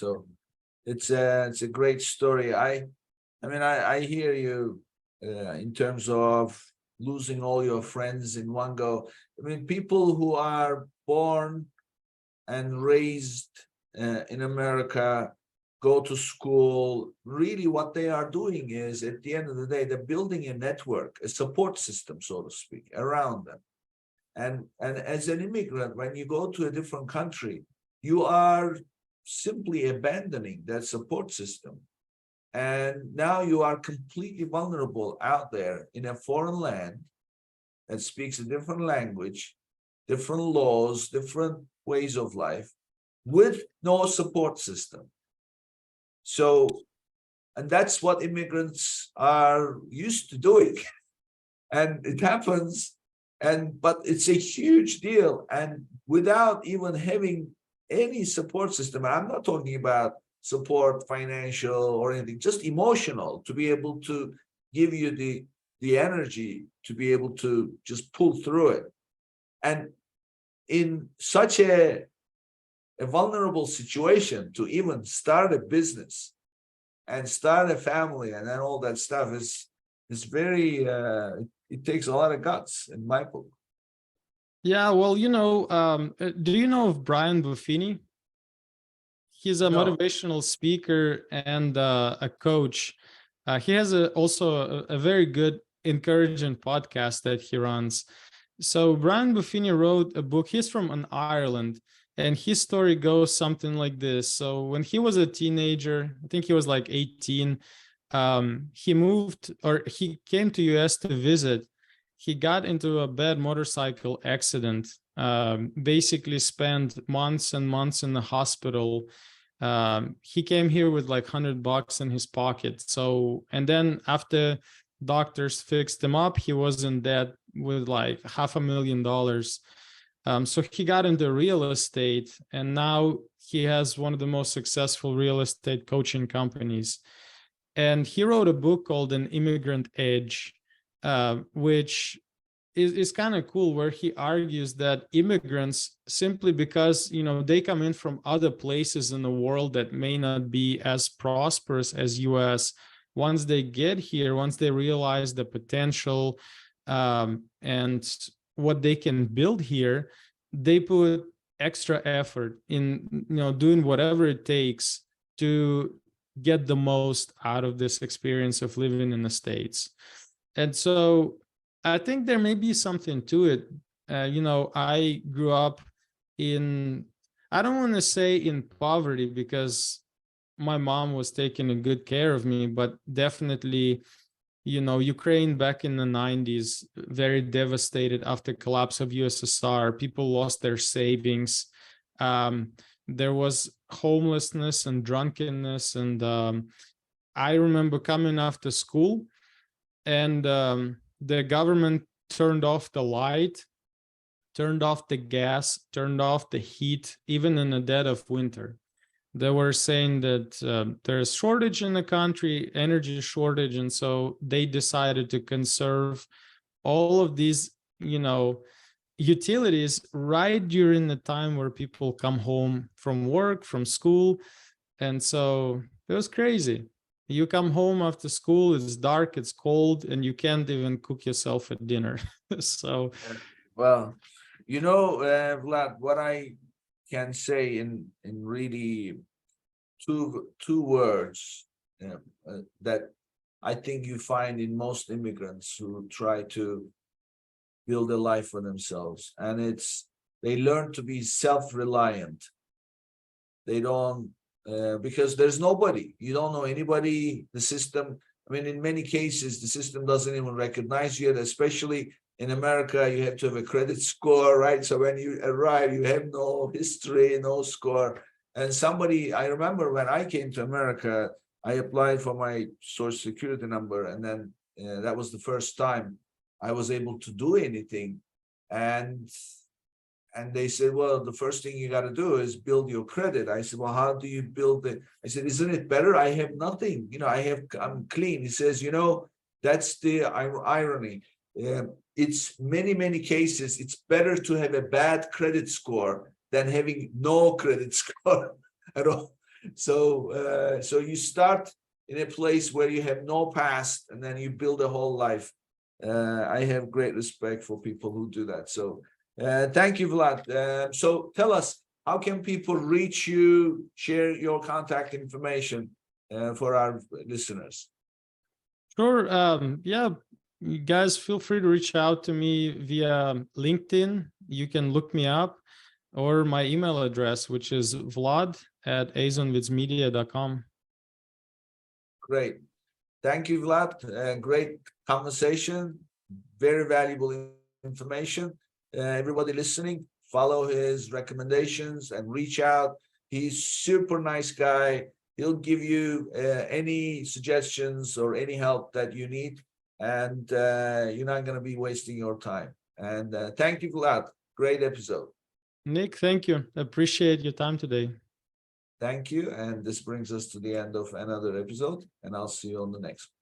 So it's a great story. I hear you in terms of losing all your friends in one go. I mean, people who are born and raised in America, go to school, really what they are doing is, at the end of the day, they're building a network, a support system, so to speak, around them. And as an immigrant, when you go to a different country, you are simply abandoning that support system. And now you are completely vulnerable out there in a foreign land that speaks a different language, different laws, different ways of life, with no support system. So, and that's what immigrants are used to doing. And it happens, but it's a huge deal. And without even having any support system, I'm not talking about support, financial or anything, just emotional, to be able to give you the energy to be able to just pull through it. And in such a vulnerable situation, to even start a business and start a family and then all that stuff is very it takes a lot of guts, in my book. Yeah, well, do you know of Brian Buffini? He's a No. motivational speaker and a coach. He has also a very good, encouraging podcast that he runs. So Brian Buffini wrote a book. He's from Ireland, and his story goes something like this. So when he was a teenager, I think he was like 18, he came to US to visit. He got into a bad motorcycle accident, basically spent months and months in the hospital. He came here with like $100 in his pocket. So, and then after doctors fixed him up, he was in debt with like $500,000. So he got into real estate, and now he has one of the most successful real estate coaching companies. And he wrote a book called An Immigrant Edge, which is kind of cool, where he argues that immigrants, simply because they come in from other places in the world that may not be as prosperous as US, once they get here, once they realize the potential and what they can build here, they put extra effort in doing whatever it takes to get the most out of this experience of living in the States. And so I think there may be something to it. I grew up in, I don't want to say in poverty, because my mom was taking a good care of me, but definitely, Ukraine back in the 90s, very devastated after collapse of USSR. People lost their savings. There was homelessness and drunkenness. And I remember coming after school, and the government turned off the light, turned off the gas, turned off the heat, even in the dead of winter. They were saying that there's shortage in the country, energy shortage. And so they decided to conserve all of these, utilities right during the time where people come home from work, from school. And so it was crazy. You come home after school, it's dark, it's cold, and you can't even cook yourself a dinner. So, well, Vlad, what I can say in really two words that I think you find in most immigrants who try to build a life for themselves, and it's they learn to be self-reliant. They don't because there's nobody, you don't know anybody. The system, I mean, in many cases, the system doesn't even recognize you, especially in America. You have to have a credit score, right? So when you arrive, you have no history, no score. And I remember when I came to America, I applied for my Social Security number, and then that was the first time I was able to do anything. And they said, well, the first thing you got to do is build your credit. I said, well, how do you build it? I said, isn't it better? I have nothing. I'm clean. He says, that's the irony. It's many cases, it's better to have a bad credit score than having no credit score at all. So you start in a place where you have no past, and then you build a whole life. I have great respect for people who do that. So thank you, Vlad. So tell us, how can people reach you, share your contact information for our listeners? Sure. Yeah, you guys feel free to reach out to me via LinkedIn. You can look me up, or my email address, which is vlad@azonvidsmedia.com. Great. Thank you, Vlad. Great conversation. Very valuable information. Everybody listening, follow his recommendations and reach out. He's super nice guy. He'll give you any suggestions or any help that you need, and you're not going to be wasting your time. And thank you, Vlad. Great episode. Nick, thank you. Appreciate your time today. Thank you. And this brings us to the end of another episode, and I'll see you on the next one.